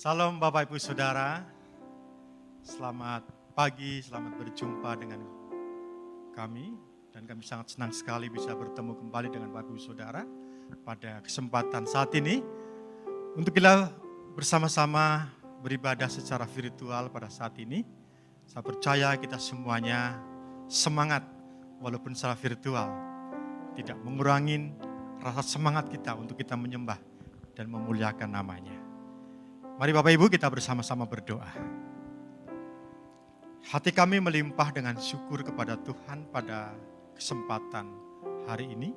Salam Bapak Ibu Saudara, selamat pagi, selamat berjumpa dengan kami. Dan kami sangat senang sekali bisa bertemu kembali dengan Bapak Ibu Saudara pada kesempatan saat ini. Untuk kita bersama-sama beribadah secara virtual pada saat ini. Saya percaya kita semuanya semangat walaupun secara virtual. Tidak mengurangi rasa semangat kita untuk kita menyembah dan memuliakan namanya. Mari Bapak Ibu kita bersama-sama berdoa. Hati kami melimpah dengan syukur kepada Tuhan pada kesempatan hari ini.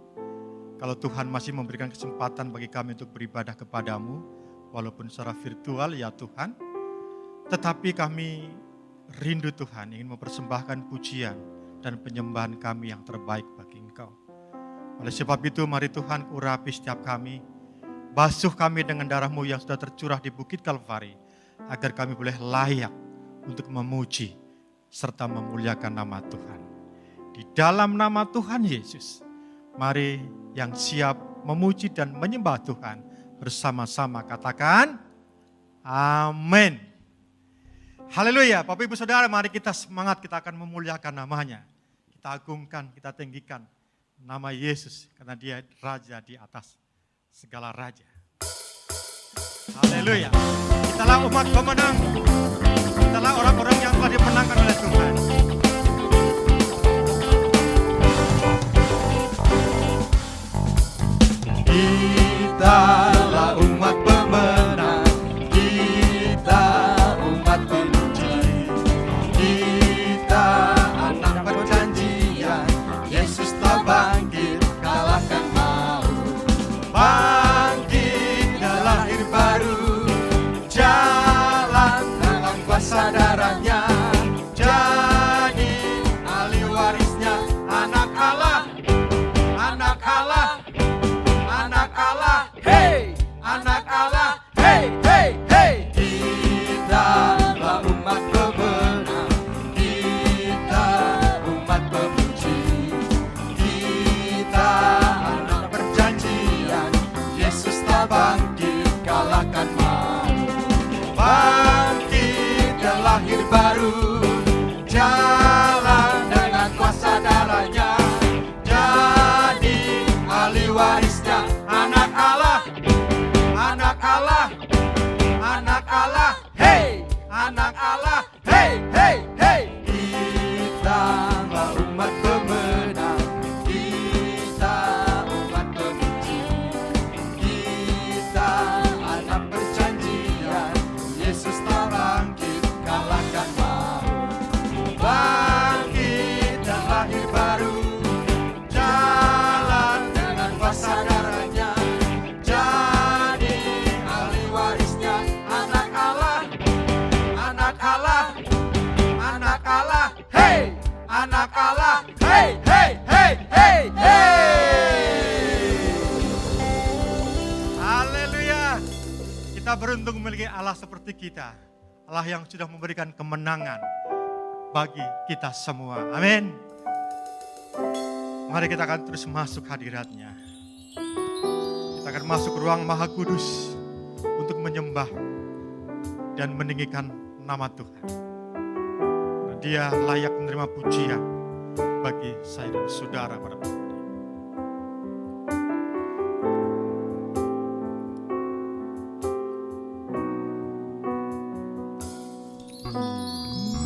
Kalau Tuhan masih memberikan kesempatan bagi kami untuk beribadah kepadamu, walaupun secara virtual ya Tuhan. Tetapi kami rindu Tuhan ingin mempersembahkan pujian dan penyembahan kami yang terbaik bagi Engkau. Oleh sebab itu mari Tuhan urapi setiap kami. Basuh kami dengan darah-Mu yang sudah tercurah di Bukit Kalvari, agar kami boleh layak untuk memuji serta memuliakan nama Tuhan. Di dalam nama Tuhan Yesus, mari yang siap memuji dan menyembah Tuhan bersama-sama katakan, amin. Haleluya, Bapak Ibu Saudara, mari kita semangat, kita akan memuliakan namanya. Kita agungkan, kita tinggikan nama Yesus, karena Dia Raja di atas segala raja. Haleluya. Kitalah umat pemenang. Kitalah orang-orang yang telah dimenangkan oleh Tuhan. Kitalah umat pemenang. Kita umat penguji. Kita anak perjanjian. Yesus telah bangkit, kalahkan maut. Bangkit dan lahir baru, jalan dalam kuasa darahnya, jadi ahli warisnya, anak Allah, anak Allah, anak Allah, hey, anak Allah, hey, hey, hey. Kitalah umat pemenang, kita umat pemuji, kita anak perjanjian, Yesus telah bangkit, kalahkan maut. Bangkit dan lahir baru, jalan dengan kuasa darahnya, jadi ahli warisnya, anak Allah, anak Allah, anak Allah, hey, anak Allah, hey, hey, hey. Kitalah umat pemenang, kita umat pemuji, kita anak perjanjian, Yesus telah bangkit, kalahkan maut. Bangkit dan lahir baru, jalan dengan kuasa darahnya, jadi ahli warisnya, anak Allah, anak Allah, anak Allah, hey, anak Allah, hey, hey, hey, hey, hey. Haleluya. Kita beruntung memiliki Allah seperti kita. Allah yang sudah memberikan kemenangan bagi kita semua. Amin. Mari kita akan terus masuk hadirat-Nya. Kita akan masuk ruang Maha Kudus untuk menyembah dan meninggikan nama Tuhan. Karena Dia layak menerima pujian bagi saya dan saudara pada hari ini.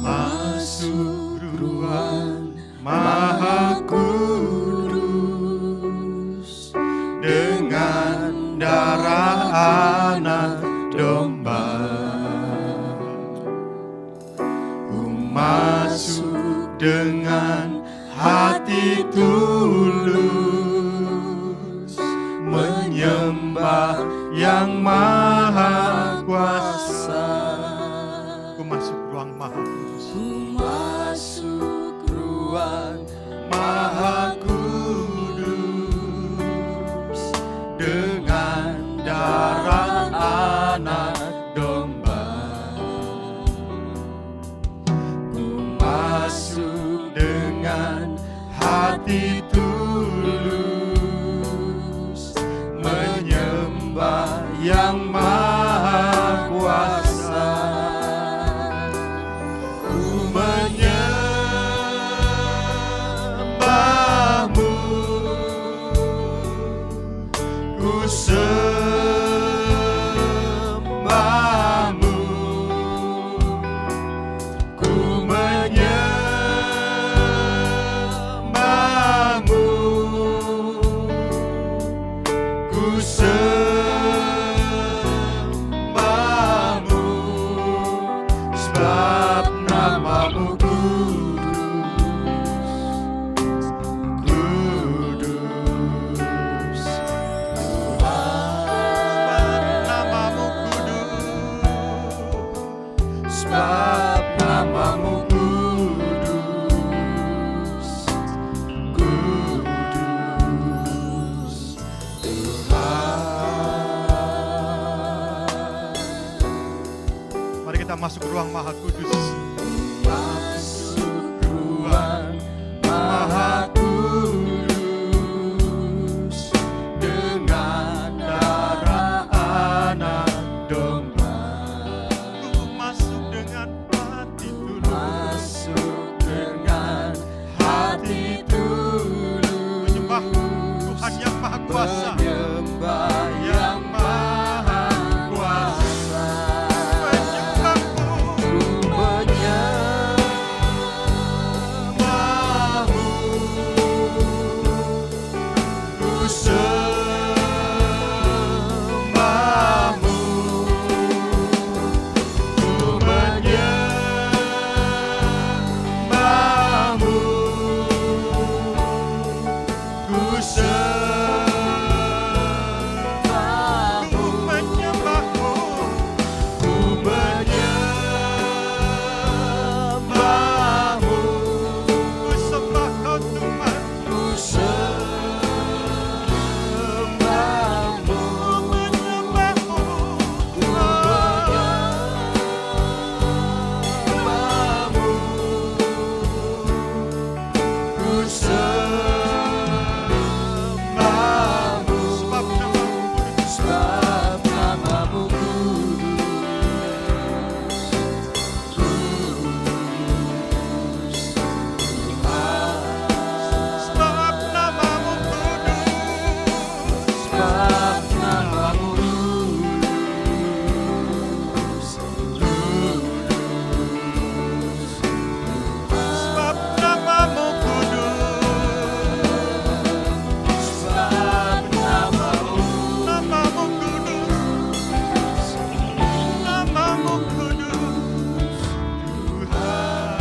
Masuk ruang Maha Kudus dengan darah anak domba. Ku masuk dengan hati tulus, menyembah yang maha kuasa. Ku masuk ruang Maha Kudus. Ku masuk ruang Maha Kudus dengan darah anak domba. Ku masuk dengan hati tulus, menyembah yang maha kuasa. ruang Maha Kudus. Masuk ruang Maha Kudus dengan darah anak domba. Ku masuk dengan hati tulus. Masuk dengan hati tulus. Menyembah Tuhan yang Maha Kuasa. Menyembah yang Maha Kuasa. Menyembahmu. Ku menyembahmu. Ku sembahmu. Ku menyembahmu. Ku sembahmu. Ku menyembahmu. Ku menyembahmu. Ku sembah Kau Tuhan. Ku sembahmu. Ku menyembahmu. Ku menyembahmu. Ku sembahmu. Sebab namamu kudus. Sebab namamu kudus. Sebab namamu kudus. Sebab namamu kudus. Sebab namamu kudus. Sebab namamu Namamu kudus. Namamu kudus. Tuhan.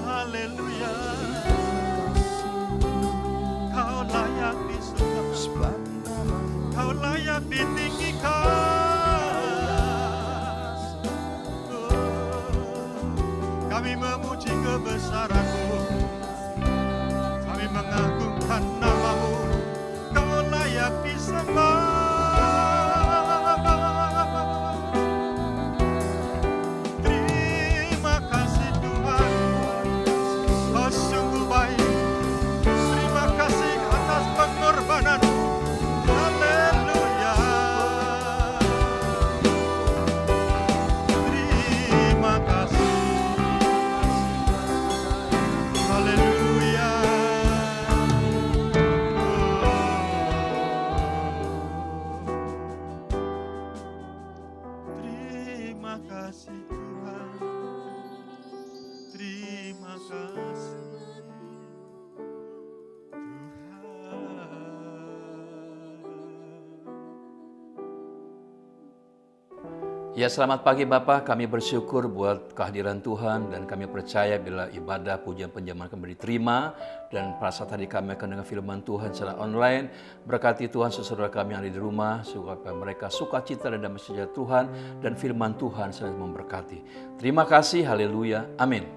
Haleluya. Kau layak disembah. Sebab namamu Kau layak ditinggikan. Kami memuji kebesaran-Mu. Kami mengagungkan nama-Mu. Kau layak disembah. Terima kasih Tuhan. Kau sungguh baik. Terima kasih atas pengorbanan-Mu. Haleluya. Terima kasih. Haleluya. Terima kasih Tuhan. Terima kasih Tuhan. Ya, selamat pagi Bapak, kami bersyukur buat kehadiran Tuhan dan kami percaya bila ibadah, pujian, penjaman kami diterima dan pada saat tadi kami akan dengar firman Tuhan secara online. Berkati Tuhan saudara kami yang ada di rumah, supaya mereka sukacita dan damai sejahtera Tuhan dan firman Tuhan selalu memberkati. Terima kasih, haleluya, amin.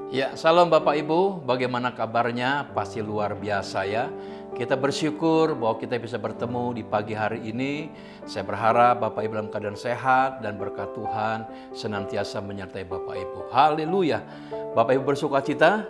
Ya, salam Bapak Ibu, bagaimana kabarnya? Pasti luar biasa ya. Kita bersyukur bahwa kita bisa bertemu di pagi hari ini. Saya berharap Bapak Ibu dalam keadaan sehat dan berkat Tuhan senantiasa menyertai Bapak Ibu. Haleluya. Bapak Ibu bersukacita?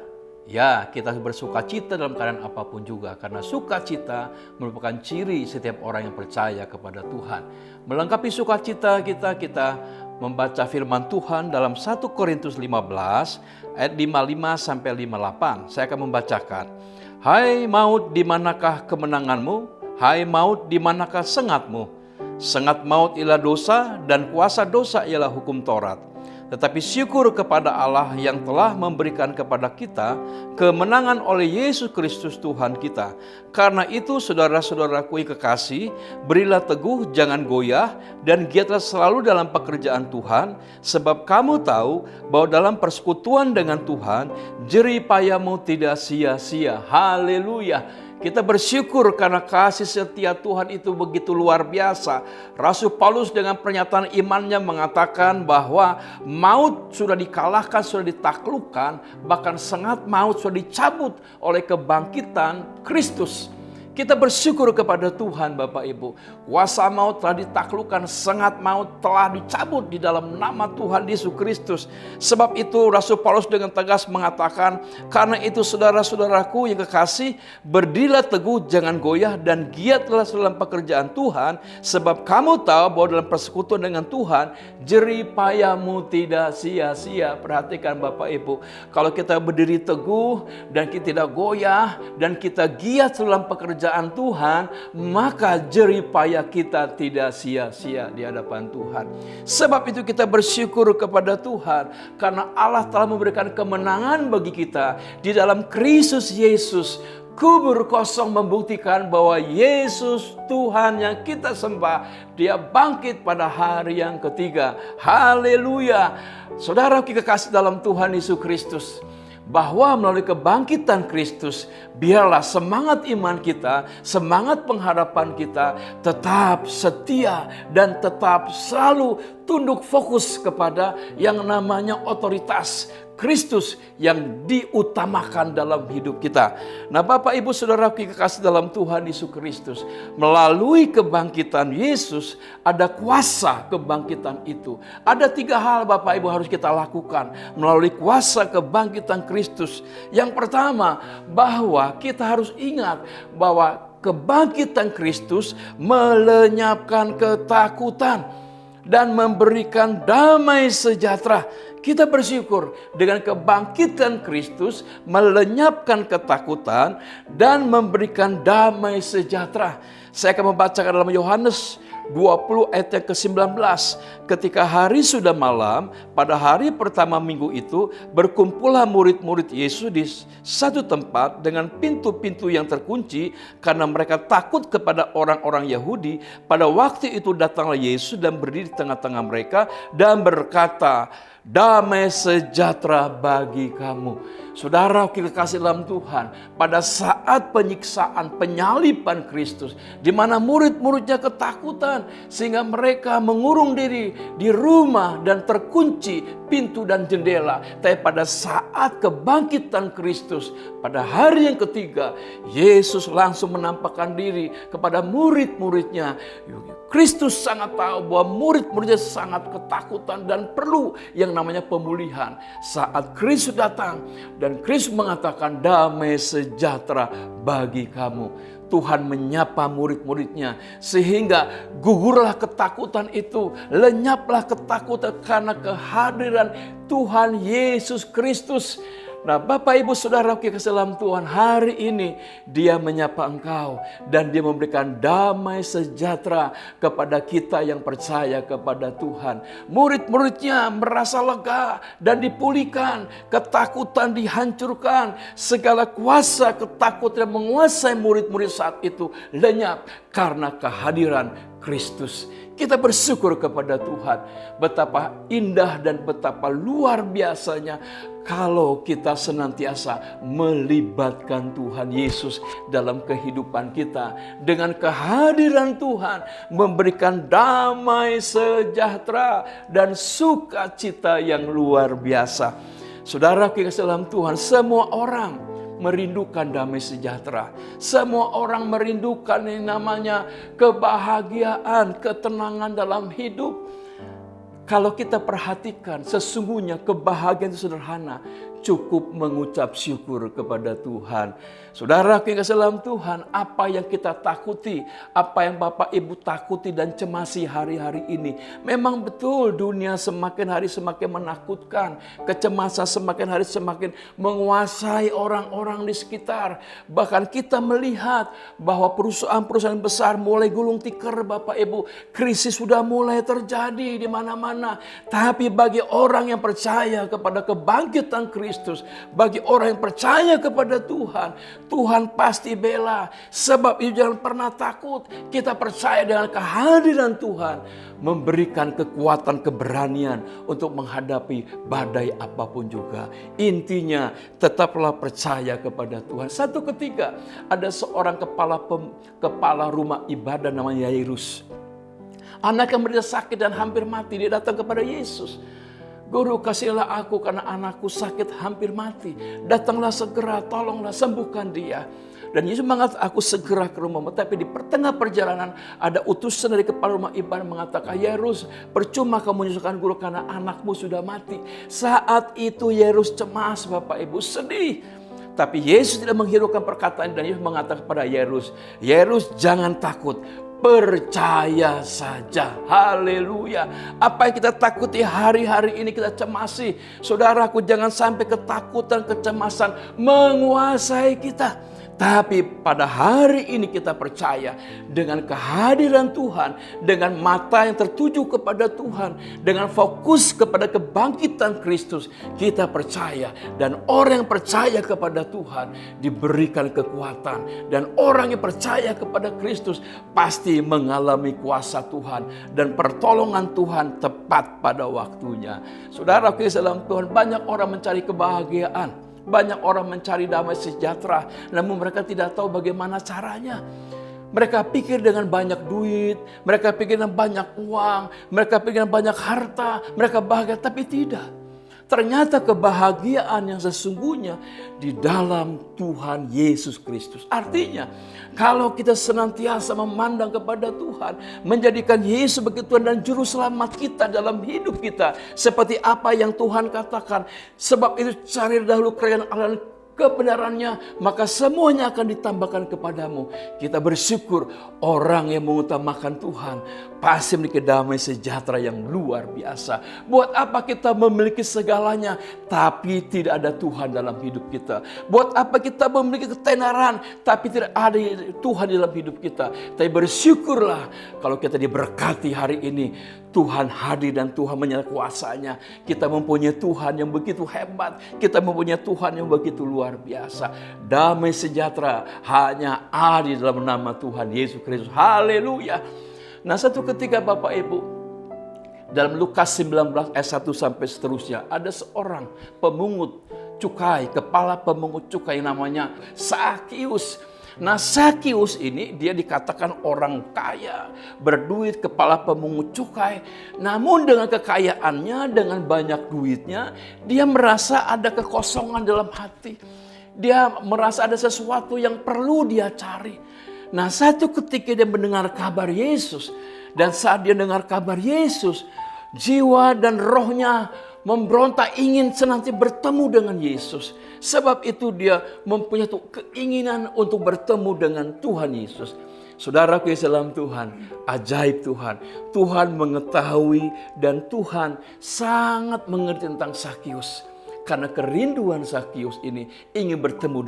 Ya, kita bersukacita dalam keadaan apapun juga. Karena sukacita merupakan ciri setiap orang yang percaya kepada Tuhan. Melengkapi sukacita kita membaca firman Tuhan dalam 1 Korintus 15 ayat 55 sampai 58. Saya akan membacakan. Hai maut, di manakah kemenanganmu? Hai maut, di manakah sengatmu? Sengat maut ialah dosa dan kuasa dosa ialah hukum Taurat. Tetapi syukur kepada Allah yang telah memberikan kepada kita kemenangan oleh Yesus Kristus Tuhan kita. Karena itu saudara-saudaraku yang kekasih, berilah teguh, jangan goyah, dan giatlah selalu dalam pekerjaan Tuhan, sebab kamu tahu bahwa dalam persekutuan dengan Tuhan, jerih payahmu tidak sia-sia. Haleluya. Kita bersyukur karena kasih setia Tuhan itu begitu luar biasa. Rasul Paulus dengan pernyataan imannya mengatakan bahwa maut sudah dikalahkan, sudah ditaklukkan, bahkan sengat maut sudah dicabut oleh kebangkitan Kristus. Kita bersyukur kepada Tuhan Bapak Ibu. Kuasa maut telah ditaklukkan, sengat maut telah dicabut di dalam nama Tuhan Yesus Kristus. Sebab itu Rasul Paulus dengan tegas mengatakan, karena itu saudara-saudaraku yang kekasih, berdirilah teguh, jangan goyah, dan giatlah dalam pekerjaan Tuhan. Sebab kamu tahu bahwa dalam persekutuan dengan Tuhan, jerih payahmu tidak sia-sia. Perhatikan Bapak Ibu, kalau kita berdiri teguh dan kita tidak goyah dan kita giat dalam pekerjaan Tuhan, maka jerih payah kita tidak sia-sia di hadapan Tuhan. Sebab itu kita bersyukur kepada Tuhan karena Allah telah memberikan kemenangan bagi kita di dalam Kristus Yesus. Kubur kosong membuktikan bahwa Yesus Tuhan yang kita sembah, Dia bangkit pada hari yang ketiga. Haleluya. Saudara kekasih dalam Tuhan Yesus Kristus, bahwa melalui kebangkitan Kristus, biarlah semangat iman kita, semangat pengharapan kita tetap setia dan tetap selalu tunduk fokus kepada yang namanya otoritas Kristus yang diutamakan dalam hidup kita. Nah Bapak Ibu Saudara kekasih dalam Tuhan Yesus Kristus, melalui kebangkitan Yesus ada kuasa kebangkitan itu. Ada 3 hal Bapak Ibu harus kita lakukan melalui kuasa kebangkitan Kristus. Yang pertama, bahwa kita harus ingat bahwa kebangkitan Kristus melenyapkan ketakutan dan memberikan damai sejahtera. Kita bersyukur dengan kebangkitan Kristus melenyapkan ketakutan dan memberikan damai sejahtera. Saya akan membacakan dalam Yohanes 20 ayat yang ke-19. Ketika hari sudah malam, pada hari pertama minggu itu, berkumpullah murid-murid Yesus di satu tempat dengan pintu-pintu yang terkunci karena mereka takut kepada orang-orang Yahudi. Pada waktu itu datanglah Yesus dan berdiri di tengah-tengah mereka dan berkata, damai sejahtera bagi kamu. Saudara kekasih dalam Tuhan, pada saat penyiksaan, penyaliban Kristus, di mana murid-muridnya ketakutan sehingga mereka mengurung diri di rumah dan terkunci pintu dan jendela. Tapi pada saat kebangkitan Kristus, pada hari yang ketiga, Yesus langsung menampakkan diri kepada murid-muridnya. Kristus sangat tahu bahwa murid-muridnya sangat ketakutan dan perlu yang namanya pemulihan. Saat Kristus datang dan Kristus mengatakan damai sejahtera bagi kamu. Tuhan menyapa murid-muridnya sehingga gugurlah ketakutan itu, lenyaplah ketakutan karena kehadiran Tuhan Yesus Kristus. Nah Bapak Ibu Saudara kekasih dalam Tuhan, hari ini Dia menyapa engkau dan Dia memberikan damai sejahtera kepada kita yang percaya kepada Tuhan. Murid-muridnya merasa lega dan dipulihkan, ketakutan dihancurkan, segala kuasa ketakutan yang menguasai murid-murid saat itu lenyap karena kehadiran Kristus. Kita bersyukur kepada Tuhan, betapa indah dan betapa luar biasanya kalau kita senantiasa melibatkan Tuhan Yesus dalam kehidupan kita. Dengan kehadiran Tuhan memberikan damai sejahtera dan sukacita yang luar biasa. Saudara kekasih dalam Tuhan, semua orang merindukan damai sejahtera. Semua orang merindukan yang namanya kebahagiaan, ketenangan dalam hidup. Kalau kita perhatikan, sesungguhnya kebahagiaan itu sederhana. Cukup mengucap syukur kepada Tuhan. Saudara kekasih dalam Tuhan, apa yang kita takuti, apa yang Bapak Ibu takuti dan cemasi hari-hari ini, memang betul dunia semakin hari semakin menakutkan, kecemasan semakin hari semakin menguasai orang-orang di sekitar. Bahkan kita melihat bahwa perusahaan-perusahaan besar mulai gulung tikar, Bapak Ibu, krisis sudah mulai terjadi di mana-mana. Tapi bagi orang yang percaya kepada kebangkitan Kristus, bagi orang yang percaya kepada Tuhan, Tuhan pasti bela. Sebab itu jangan pernah takut. Kita percaya dengan kehadiran Tuhan memberikan kekuatan, keberanian untuk menghadapi badai apapun juga. Intinya tetaplah percaya kepada Tuhan. Satu ketika ada seorang kepala rumah ibadah namanya Yairus. Anaknya menderita sakit dan hampir mati. Dia datang kepada Yesus. Guru, kasihlah aku karena anakku sakit hampir mati. Datanglah segera, tolonglah sembuhkan dia. Dan Yesus mengatakan, aku segera ke rumahmu. Tapi di pertengah perjalanan ada utusan dari kepala rumah ibadah mengatakan, Yairus, percuma kamu menyusulkan guru karena anakmu sudah mati. Saat itu Yairus cemas, Bapak Ibu, sedih. Tapi Yesus tidak menghiraukan perkataan dan Yesus mengatakan kepada Yairus, Yairus jangan takut, percaya saja. Haleluya. Apa yang kita takuti hari-hari ini kita cemasi. Saudaraku, jangan sampai ketakutan, kecemasan menguasai kita. Tapi pada hari ini kita percaya dengan kehadiran Tuhan, dengan mata yang tertuju kepada Tuhan, dengan fokus kepada kebangkitan Kristus, kita percaya. Dan orang yang percaya kepada Tuhan diberikan kekuatan. Dan orang yang percaya kepada Kristus pasti mengalami kuasa Tuhan dan pertolongan Tuhan tepat pada waktunya. Saudara, dalam Tuhan banyak orang mencari kebahagiaan. Banyak orang mencari damai sejahtera, namun mereka tidak tahu bagaimana caranya. Mereka pikir dengan banyak duit, mereka pikir dengan banyak uang, mereka pikir dengan banyak harta, mereka bahagia, tapi tidak. Ternyata kebahagiaan yang sesungguhnya di dalam Tuhan Yesus Kristus. Artinya, kalau kita senantiasa memandang kepada Tuhan, menjadikan Yesus sebagai Tuhan dan Juru Selamat kita dalam hidup kita. Seperti apa yang Tuhan katakan. Sebab itu cari dahulu kerajaan Allah dan kebenarannya, maka semuanya akan ditambahkan kepadamu. Kita bersyukur orang yang mengutamakan Tuhan pasti memiliki damai sejahtera yang luar biasa. Buat apa kita memiliki segalanya tapi tidak ada Tuhan dalam hidup kita? Buat apa kita memiliki ketenaran tapi tidak ada Tuhan dalam hidup kita? Tapi bersyukurlah kalau kita diberkati hari ini. Tuhan hadir dan Tuhan menyatakan kuasanya. Kita mempunyai Tuhan yang begitu hebat. Kita mempunyai Tuhan yang begitu luar biasa. Damai sejahtera hanya ada di dalam nama Tuhan Yesus Kristus. Haleluya. Nah, satu ketika Bapak Ibu, dalam Lukas 19 ayat 1 sampai seterusnya, ada seorang pemungut cukai, kepala pemungut cukai yang namanya Sakius. Nah, Sakius ini dia dikatakan orang kaya, berduit, kepala pemungut cukai. Namun dengan kekayaannya, dengan banyak duitnya, dia merasa ada kekosongan dalam hati. Dia merasa ada sesuatu yang perlu dia cari. Nah, satu ketika dia mendengar kabar Yesus, dan saat dia dengar kabar Yesus, jiwa dan rohnya memberontak ingin senantiasa bertemu dengan Yesus. Sebab itu dia mempunyai keinginan untuk bertemu dengan Tuhan Yesus. Saudaraku yang dalam Tuhan, ajaib Tuhan. Tuhan mengetahui dan Tuhan sangat mengerti tentang Sakius. Karena kerinduan Sakius ini ingin bertemu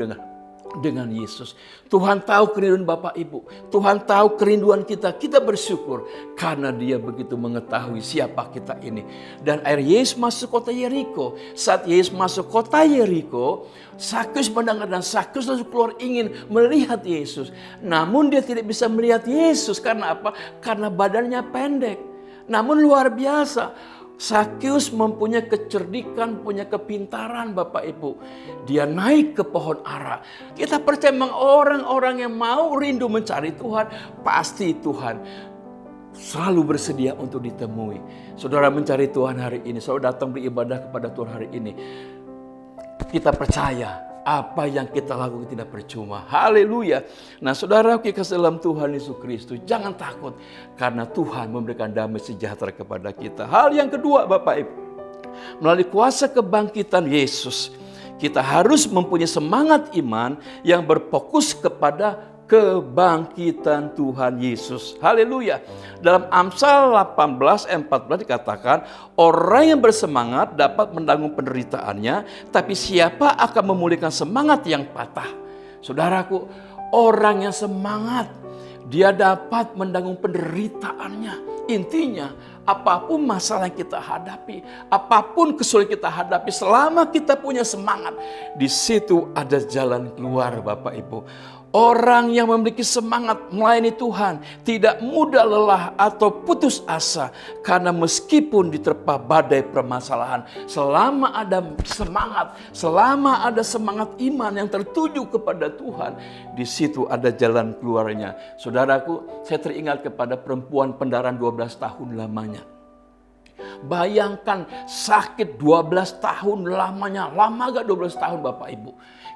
dengan Yesus. Tuhan tahu kerinduan Bapak Ibu. Tuhan tahu kerinduan kita. Kita bersyukur karena Dia begitu mengetahui siapa kita ini. Dan akhirnya Yesus masuk kota Yeriko. Saat Yesus masuk kota Yeriko, Sakius mendengar dan Sakius langsung keluar ingin melihat Yesus. Namun dia tidak bisa melihat Yesus. Karena apa? Karena badannya pendek. Namun luar biasa. Sakius mempunyai kecerdikan, punya kepintaran Bapak Ibu. Dia naik ke pohon ara. Kita percaya memang orang-orang yang mau rindu mencari Tuhan, pasti Tuhan selalu bersedia untuk ditemui. Saudara mencari Tuhan hari ini, saudara datang beribadah kepada Tuhan hari ini. Kita percaya apa yang kita lakukan tidak percuma. Haleluya. Nah, saudara kita dalam Tuhan Yesus Kristus, jangan takut karena Tuhan memberikan damai sejahtera kepada kita. Hal yang kedua Bapak Ibu, melalui kuasa kebangkitan Yesus, kita harus mempunyai semangat iman yang berfokus kepada kebangkitan Tuhan Yesus. Haleluya. Dalam Amsal 18:14 dikatakan, orang yang bersemangat dapat menanggung penderitaannya, tapi siapa akan memulihkan semangat yang patah? Saudaraku, orang yang semangat, dia dapat menanggung penderitaannya. Intinya, apapun masalah yang kita hadapi, apapun kesulitan kita hadapi, selama kita punya semangat, di situ ada jalan keluar Bapak Ibu. Orang yang memiliki semangat melayani Tuhan tidak mudah lelah atau putus asa. Karena meskipun diterpa badai permasalahan, selama ada semangat, selama ada semangat iman yang tertuju kepada Tuhan, di situ ada jalan keluarnya. Saudaraku, saya teringat kepada perempuan pendarahan 12 tahun lamanya. Bayangkan sakit 12 tahun lamanya. Lama gak 12 tahun Bapak Ibu?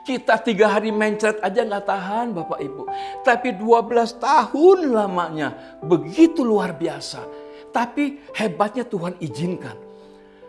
Kita 3 hari mencret aja gak tahan Bapak Ibu. Tapi 12 tahun lamanya. Begitu luar biasa. Tapi hebatnya Tuhan izinkan.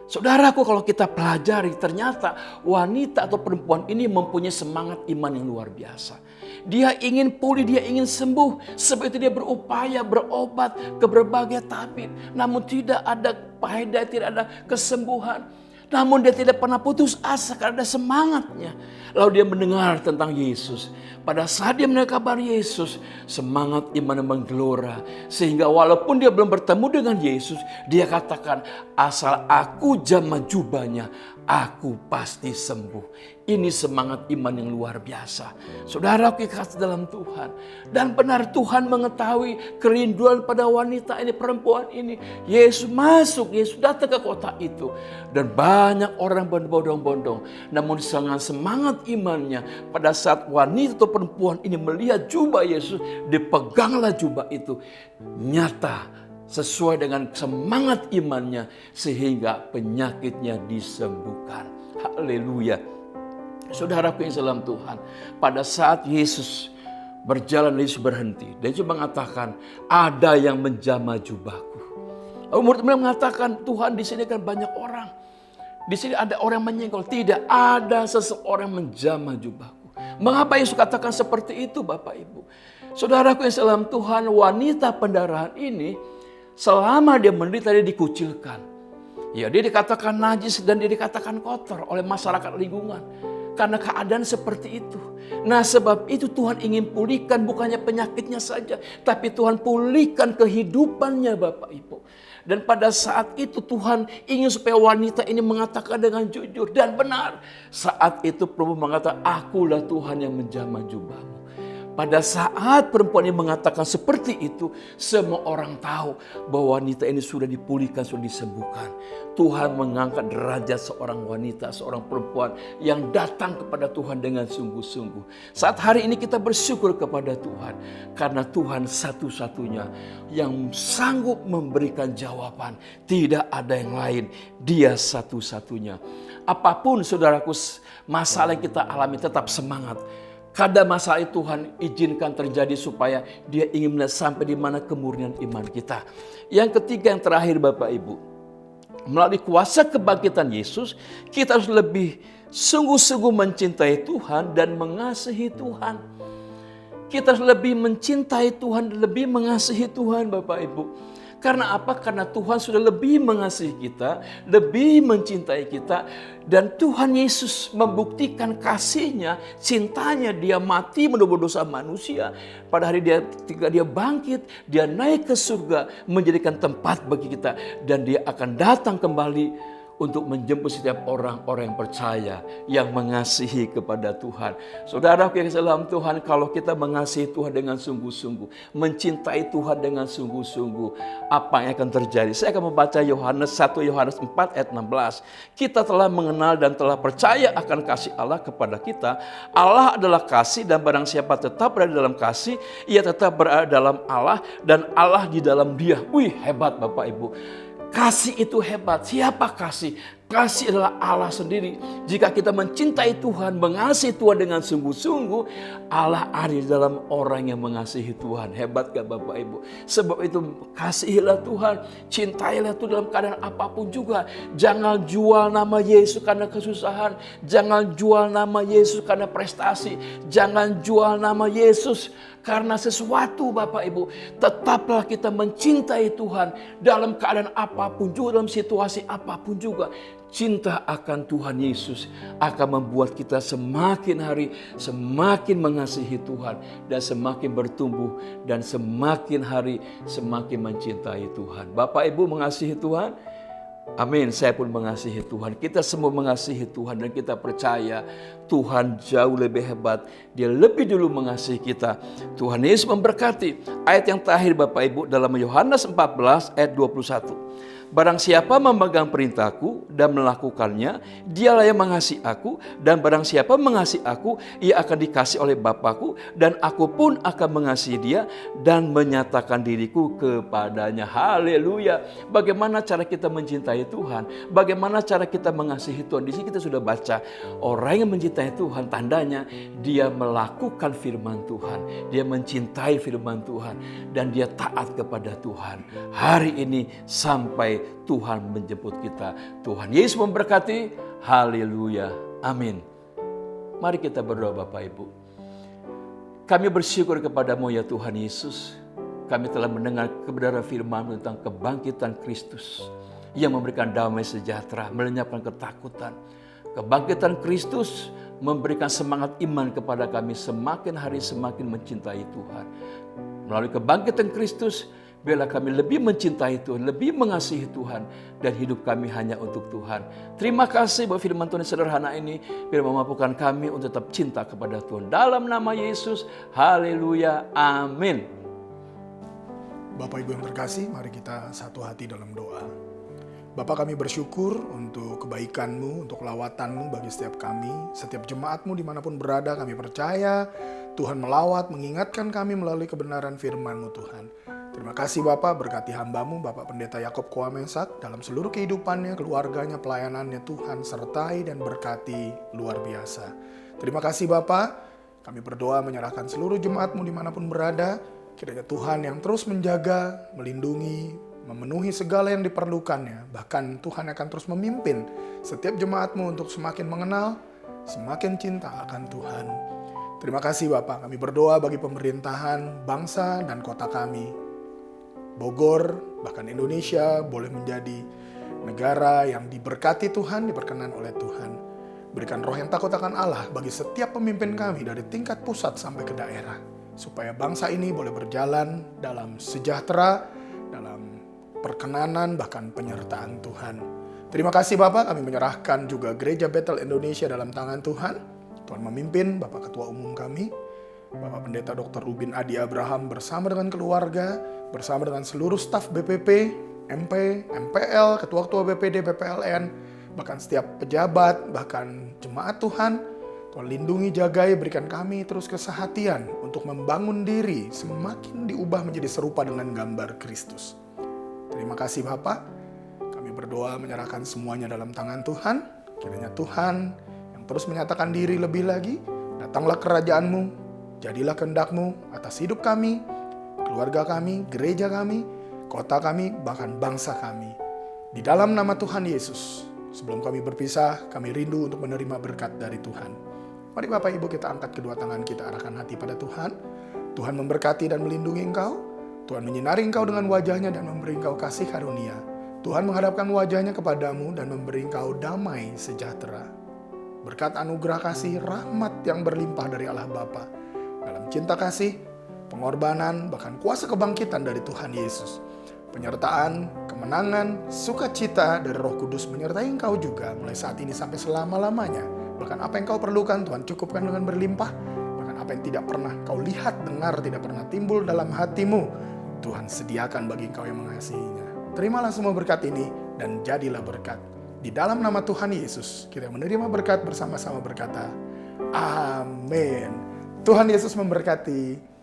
Saudaraku, kalau kita pelajari ternyata wanita atau perempuan ini mempunyai semangat iman yang luar biasa. Dia ingin pulih, dia ingin sembuh. Sebab itu dia berupaya berobat ke berbagai tabib. Namun tidak ada faedah, tidak ada kesembuhan. Namun dia tidak pernah putus asa karena ada semangatnya. Lalu dia mendengar tentang Yesus. Pada saat dia mendengar kabar Yesus, semangat iman menggelora. Sehingga walaupun dia belum bertemu dengan Yesus, dia katakan, asal aku jamah jubahnya, aku pasti sembuh. Ini semangat iman yang luar biasa. Saudaraku kasih dalam Tuhan. Dan benar Tuhan mengetahui kerinduan pada wanita ini, perempuan ini. Yesus masuk, Yesus datang ke kota itu. Dan banyak orang berbondong-bondong. Namun dengan semangat imannya, pada saat wanita atau perempuan ini melihat jubah Yesus, dipeganglah jubah itu. Nyata sesuai dengan semangat imannya sehingga penyakitnya disembuhkan. Haleluya. Saudaraku yang dalam Tuhan, pada saat Yesus berjalan, Yesus berhenti dan Yesus mengatakan, ada yang menjamah jubahku. Lalu murid-murid mengatakan, Tuhan di sini kan banyak orang. Di sini ada orang menyenggol. Tidak ada seseorang menjamah jubahku. Mengapa Yesus katakan seperti itu Bapak Ibu? Saudaraku yang dalam Tuhan, wanita pendarahan ini selama dia menderita dia dikucilkan. Ya, dia dikatakan najis dan dia dikatakan kotor oleh masyarakat lingkungan. Karena keadaan seperti itu. Nah sebab itu Tuhan ingin pulihkan bukannya penyakitnya saja. Tapi Tuhan pulihkan kehidupannya Bapak Ibu. Dan pada saat itu Tuhan ingin supaya wanita ini mengatakan dengan jujur dan benar. Saat itu perempuan mengatakan, akulah Tuhan yang menjamah jubahmu. Pada saat perempuan ini mengatakan seperti itu, semua orang tahu bahwa wanita ini sudah dipulihkan, sudah disembuhkan. Tuhan mengangkat derajat seorang wanita, seorang perempuan yang datang kepada Tuhan dengan sungguh-sungguh. Saat hari ini kita bersyukur kepada Tuhan, karena Tuhan satu-satunya yang sanggup memberikan jawaban. Tidak ada yang lain, Dia satu-satunya. Apapun saudaraku, masalah yang kita alami, tetap semangat. Kadang masalah itu Tuhan izinkan terjadi supaya dia ingin melihat sampai di mana kemurnian iman kita. Yang ketiga, yang terakhir Bapak Ibu. Melalui kuasa kebangkitan Yesus, kita harus lebih sungguh-sungguh mencintai Tuhan dan mengasihi Tuhan. Kita harus lebih mencintai Tuhan dan lebih mengasihi Tuhan Bapak Ibu. Karena apa? Karena Tuhan sudah lebih mengasihi kita, lebih mencintai kita. Dan Tuhan Yesus membuktikan kasih-Nya, cintanya, Dia mati menebus dosa manusia. Pada hari ketika Dia bangkit, Dia naik ke surga, menjadikan tempat bagi kita. Dan Dia akan datang kembali untuk menjemput setiap orang-orang yang percaya, yang mengasihi kepada Tuhan. Saudaraku yang dalam Tuhan, kalau kita mengasihi Tuhan dengan sungguh-sungguh, mencintai Tuhan dengan sungguh-sungguh, apa yang akan terjadi? Saya akan membaca 1 Yohanes 4 ayat 16. Kita telah mengenal dan telah percaya akan kasih Allah kepada kita. Allah adalah kasih dan barang siapa tetap berada dalam kasih, ia tetap berada dalam Allah dan Allah di dalam Dia. Wih, hebat Bapak Ibu. Kasih itu hebat. Siapa kasih? Kasih adalah Allah sendiri. Jika kita mencintai Tuhan, mengasihi Tuhan dengan sungguh-sungguh, Allah ada di dalam orang yang mengasihi Tuhan. Hebat gak Bapak Ibu? Sebab itu kasihilah Tuhan, cintailah Tuhan dalam keadaan apapun juga. Jangan jual nama Yesus karena kesusahan. Jangan jual nama Yesus karena prestasi. Jangan jual nama Yesus karena sesuatu Bapak Ibu. Tetaplah kita mencintai Tuhan dalam keadaan apapun juga, dalam situasi apapun juga. Cinta akan Tuhan Yesus akan membuat kita semakin hari semakin mengasihi Tuhan dan semakin bertumbuh dan semakin hari semakin mencintai Tuhan. Bapak Ibu mengasihi Tuhan? Amin, saya pun mengasihi Tuhan. Kita semua mengasihi Tuhan dan kita percaya Tuhan jauh lebih hebat. Dia lebih dulu mengasihi kita. Tuhan Yesus memberkati. Ayat yang terakhir Bapak Ibu dalam Yohanes 14 ayat 21. Barang siapa memegang perintahku dan melakukannya, dialah yang mengasihi aku, dan barang siapa mengasihi aku, ia akan dikasihi oleh Bapa-Ku, dan aku pun akan mengasihi dia dan menyatakan diriku kepadanya. Haleluya. Bagaimana cara kita mencintai Tuhan? Bagaimana cara kita mengasihi Tuhan? Di sini kita sudah baca, orang yang mencintai Tuhan tandanya dia melakukan firman Tuhan, dia mencintai firman Tuhan, dan dia taat kepada Tuhan. Hari ini sampai Tuhan menjemput kita. Tuhan Yesus memberkati. Haleluya. Amin. Mari kita berdoa Bapak Ibu. Kami bersyukur kepadamu ya Tuhan Yesus. Kami telah mendengar kebenaran firman tentang kebangkitan Kristus yang memberikan damai sejahtera, melenyapkan ketakutan. Kebangkitan Kristus memberikan semangat iman kepada kami semakin hari semakin mencintai Tuhan. Melalui kebangkitan Kristus, biarlah kami lebih mencintai Tuhan, lebih mengasihi Tuhan, dan hidup kami hanya untuk Tuhan. Terima kasih buat firman Tuhan yang sederhana ini, biar memampukan kami untuk tetap cinta kepada Tuhan. Dalam nama Yesus, haleluya, amin. Bapak Ibu yang terkasih, mari kita satu hati dalam doa. Bapak, kami bersyukur untuk kebaikan-Mu, untuk lawatan-Mu bagi setiap kami, setiap jemaat-Mu dimanapun berada. Kami percaya Tuhan melawat, mengingatkan kami melalui kebenaran firman-Mu Tuhan. Terima kasih Bapak, berkati hamba-Mu, Bapak Pendeta Yakob Koamesak, dalam seluruh kehidupannya, keluarganya, pelayanannya. Tuhan sertai dan berkati luar biasa. Terima kasih Bapak, kami berdoa menyerahkan seluruh jemaat-Mu dimanapun berada. Kiranya Tuhan yang terus menjaga, melindungi, memenuhi segala yang diperlukannya. Bahkan Tuhan akan terus memimpin setiap jemaat-Mu untuk semakin mengenal, semakin cinta akan Tuhan. Terima kasih Bapak, kami berdoa bagi pemerintahan, bangsa, dan kota kami. Bogor, bahkan Indonesia boleh menjadi negara yang diberkati Tuhan, diberkenan oleh Tuhan. Berikan roh yang takut akan Allah bagi setiap pemimpin kami dari tingkat pusat sampai ke daerah. Supaya bangsa ini boleh berjalan dalam sejahtera, dalam perkenanan, bahkan penyertaan Tuhan. Terima kasih Bapak, kami menyerahkan juga Gereja Bethel Indonesia dalam tangan Tuhan. Tuhan memimpin Bapak Ketua Umum kami, Bapak Pendeta Dr. Rubin Adi Abraham bersama dengan keluarga, bersama dengan seluruh staf BPP, MP, MPL, Ketua-Ketua BPD, BPLN, bahkan setiap pejabat, bahkan jemaat Tuhan. Tuhan lindungi, jagai, berikan kami terus kesehatian untuk membangun diri semakin diubah menjadi serupa dengan gambar Kristus. Terima kasih Bapak, kami berdoa menyerahkan semuanya dalam tangan Tuhan. Kiranya Tuhan yang terus menyatakan diri lebih lagi, datanglah kerajaan-Mu, jadilah kehendak-Mu atas hidup kami, keluarga kami, gereja kami, kota kami, bahkan bangsa kami. Di dalam nama Tuhan Yesus, sebelum kami berpisah, kami rindu untuk menerima berkat dari Tuhan. Mari Bapak Ibu kita angkat kedua tangan kita, arahkan hati pada Tuhan. Tuhan memberkati dan melindungi engkau. Tuhan menyinari engkau dengan wajahnya dan memberi engkau kasih karunia. Tuhan menghadapkan wajahnya kepadamu dan memberi engkau damai sejahtera. Berkat anugerah kasih, rahmat yang berlimpah dari Allah Bapa, dalam cinta kasih, pengorbanan, bahkan kuasa kebangkitan dari Tuhan Yesus. Penyertaan, kemenangan, sukacita dari Roh Kudus menyertai engkau juga mulai saat ini sampai selama-lamanya. Bahkan apa yang kau perlukan Tuhan cukupkan dengan berlimpah. Bahkan apa yang tidak pernah kau lihat, dengar, tidak pernah timbul dalam hatimu, Tuhan sediakan bagi engkau yang mengasihinya. Terimalah semua berkat ini dan jadilah berkat. Di dalam nama Tuhan Yesus, kita menerima berkat bersama-sama berkata, amin. Tuhan Yesus memberkati.